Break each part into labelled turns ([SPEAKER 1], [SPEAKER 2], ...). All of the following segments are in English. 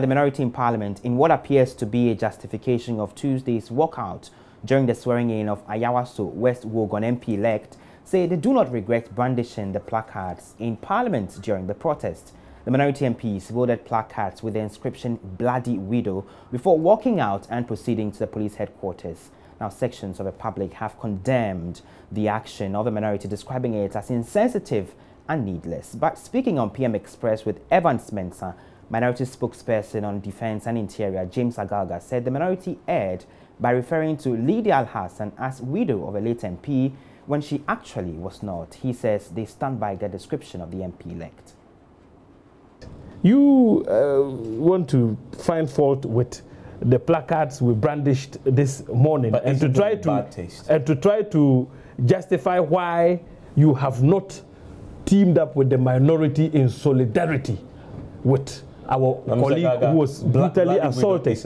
[SPEAKER 1] The minority in Parliament, in what appears to be a justification of Tuesday's walkout during the swearing-in of Ayawaso West Wogon MP-elect, say they do not regret brandishing the placards in Parliament during the protest. The minority MPs voted placards with the inscription "Bloody Widow" before walking out and proceeding to the police headquarters. Now, sections of the public have condemned the action of the minority, describing it as insensitive and needless. But speaking on PM Express with Mensah Mensah, minority spokesperson on Defense and Interior James Agalga said the minority erred by referring to Lydia Alhassan as widow of a late MP when she actually was not. He says they stand by the description of the MP-elect.
[SPEAKER 2] You want to find fault with the placards we brandished this morning and to try to justify why you have not teamed up with the minority in solidarity with our colleague who was brutally assaulted.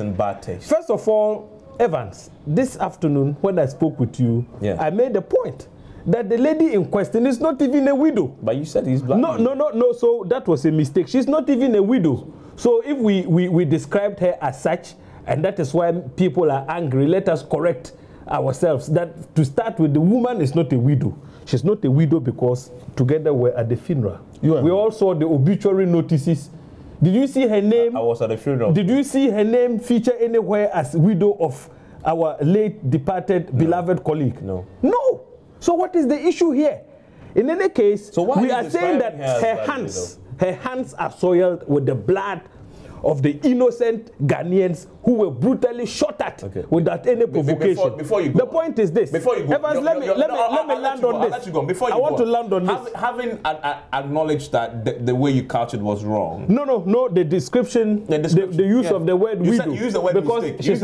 [SPEAKER 2] First of all, Evans, this afternoon when I spoke with you, I made a point that the lady in question is not even a widow.
[SPEAKER 3] But you said he's black.
[SPEAKER 2] No, so that was a mistake. She's not even a widow. So if we described her as such, and that is why people are angry, let us correct ourselves. That to start with, the woman is not a widow. She's not a widow because together we're at the funeral. We all saw the obituary notices. Did you see her name?
[SPEAKER 3] I was at the funeral.
[SPEAKER 2] Did you see her name feature anywhere as widow of our late departed beloved colleague?
[SPEAKER 3] No.
[SPEAKER 2] No. So what is the issue here? In any case,
[SPEAKER 3] so
[SPEAKER 2] we are saying that her hands are soiled with the blood of the innocent Ghanaians who were brutally shot at without any provocation.
[SPEAKER 3] Before you go,
[SPEAKER 2] the point is this.
[SPEAKER 3] Before you go,
[SPEAKER 2] Evans, let me land on this. I want to land on this.
[SPEAKER 3] Having acknowledged that the way you couched it was wrong.
[SPEAKER 2] No. The description, the use of the word widow.
[SPEAKER 3] Use the word mistake. Use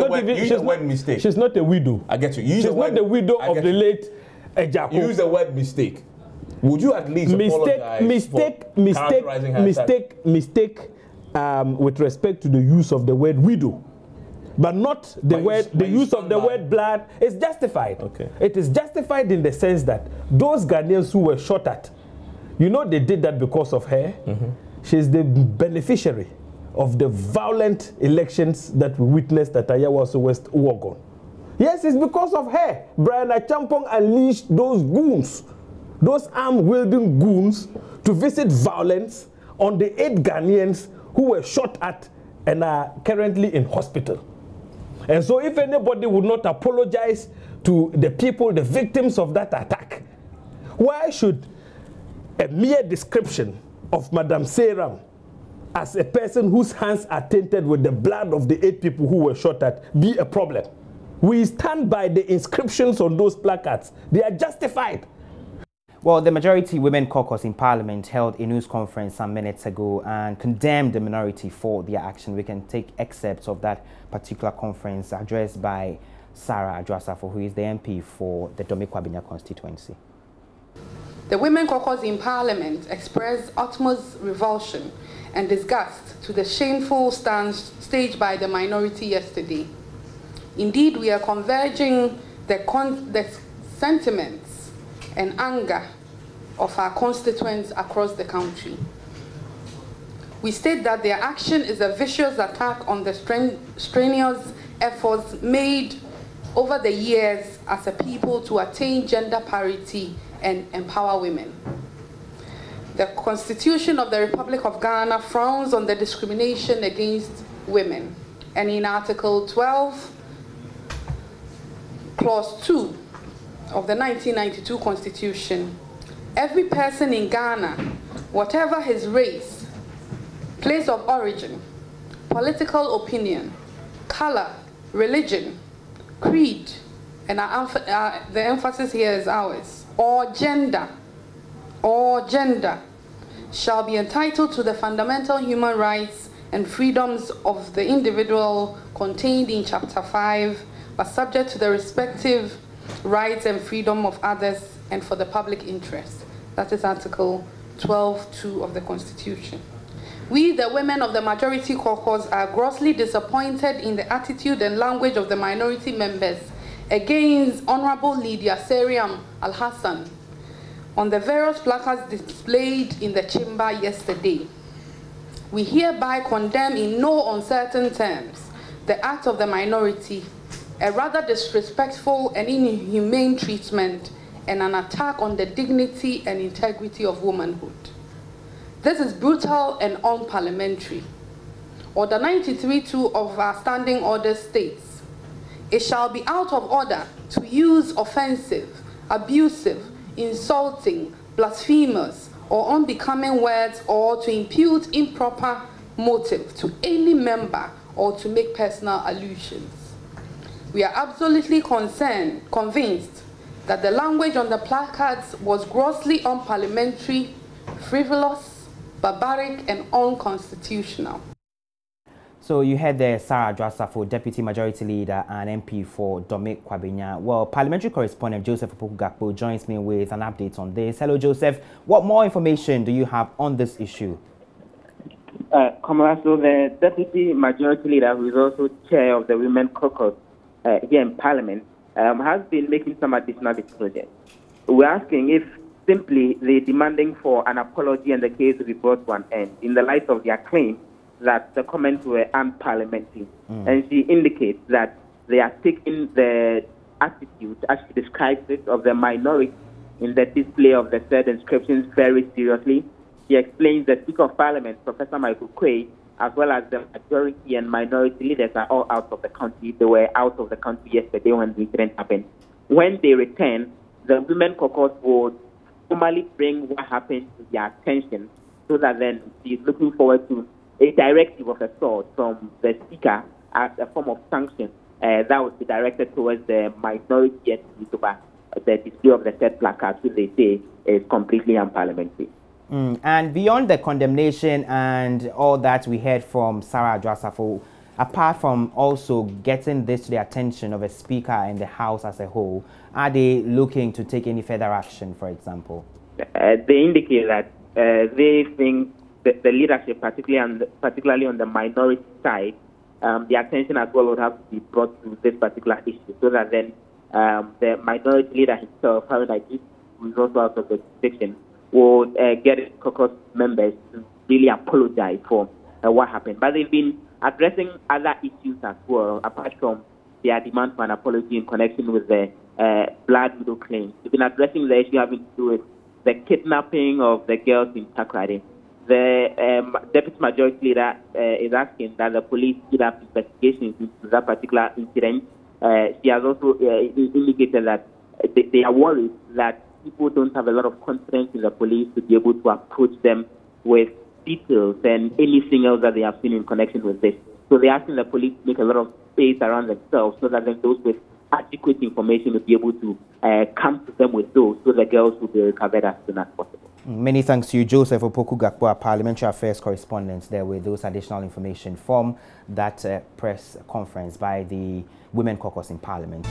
[SPEAKER 3] the word mistake.
[SPEAKER 2] She's not a widow.
[SPEAKER 3] I get you.
[SPEAKER 2] She's not the widow of the late Ejako.
[SPEAKER 3] Use the word mistake. Would you at least apologize
[SPEAKER 2] mistake with respect to the use of the word widow, but not the use of the word blood is justified. It is justified in the sense that those Ghanaians who were shot at, they did that because of her. She's the beneficiary of the violent elections that we witnessed at Ayawaso West Wogon. Yes, it's because of her. Brian Achampong unleashed those goons, those arm-wielding goons, to visit violence on the 8 Ghanaians who were shot at and are currently in hospital. And so if anybody would not apologize to the people, the victims of that attack, why should a mere description of Madam Seyram as a person whose hands are tainted with the blood of the 8 people who were shot at be a problem? We stand by the inscriptions on those placards. They are justified.
[SPEAKER 1] Well, the Majority Women Caucus in Parliament held a news conference some minutes ago and condemned the minority for their action. We can take excerpts of that particular conference addressed by Sarah Josepha, who is the MP for the Domekwabinya constituency.
[SPEAKER 4] The Women Caucus in Parliament expressed utmost revulsion and disgust to the shameful stance staged by the minority yesterday. Indeed, we are converging the sentiments and anger of our constituents across the country. We state that their action is a vicious attack on the strenuous efforts made over the years as a people to attain gender parity and empower women. The Constitution of the Republic of Ghana frowns on the discrimination against women, and in Article 12, Clause 2 of the 1992 Constitution, every person in Ghana, whatever his race, place of origin, political opinion, color, religion, creed, and the emphasis here is ours, or gender, shall be entitled to the fundamental human rights and freedoms of the individual contained in Chapter 5, but subject to the respective rights and freedom of others and for the public interest. That is Article 12(2) of the Constitution. We, the women of the Majority Caucus, are grossly disappointed in the attitude and language of the minority members against Honorable Lydia Alhassan on the various placards displayed in the chamber yesterday. we hereby condemn in no uncertain terms the act of the minority, a rather disrespectful and inhumane treatment and an attack on the dignity and integrity of womanhood. This is brutal and unparliamentary. Order 93.2 of our standing order states, it shall be out of order to use offensive, abusive, insulting, blasphemous, or unbecoming words or to impute improper motive to any member or to make personal allusions. We are absolutely convinced that the language on the placards was grossly unparliamentary, frivolous, barbaric, and unconstitutional.
[SPEAKER 1] So you heard there Sarah Josepha, Deputy Majority Leader and MP for Dominic Kwabenya. Well, Parliamentary Correspondent Joseph Poopkappa joins me with an update on this. Hello, Joseph. What more information do you have on this issue?
[SPEAKER 5] So the Deputy Majority Leader, who is also Chair of the Women Caucus here in Parliament, has been making some additional disclosures. We're asking if simply they're demanding for an apology and the case will be brought to an end in the light of their claim that the comments were unparliamentary. And she indicates that they are taking the attitude, as she describes it, of the minority in the display of the said inscriptions very seriously. She explains that Speaker of Parliament, Professor Michael Quay, as well as the majority and minority leaders are all out of the country. They were out of the country yesterday when the incident happened. When they return, the Women Caucus would formally bring what happened to their attention so that then she's looking forward to a directive of a sort from the Speaker as a form of sanction that would be directed towards the minority entities over the display of the said placards, which they say is completely unparliamentary.
[SPEAKER 1] And beyond the condemnation and all that we heard from Sarah Josepha, apart from also getting this to the attention of a speaker and the House as a whole, are they looking to take any further action, for example?
[SPEAKER 5] They indicate that they think that the leadership, particularly on the minority side, the attention as well would have to be brought to this particular issue, so that then the minority leader himself, who is also out of the jurisdiction, would get caucus members to really apologize for what happened. But they've been addressing other issues as well, apart from their demand for an apology in connection with the blood widow claims. They've been addressing the issue having to do with the kidnapping of the girls in Takrady. The Deputy Majority Leader is asking that the police speed up investigations into that particular incident. She has also indicated that they are worried that people don't have a lot of confidence in the police to be able to approach them with details and anything else that they have seen in connection with this. So they're asking the police to make a lot of space around themselves so that then those with adequate information will be able to come to them with those, so the girls will be recovered as soon as possible.
[SPEAKER 1] Many thanks to you, Joseph Poopkappa, Parliamentary Affairs Correspondent, there with those additional information from that press conference by the Women Caucus in Parliament.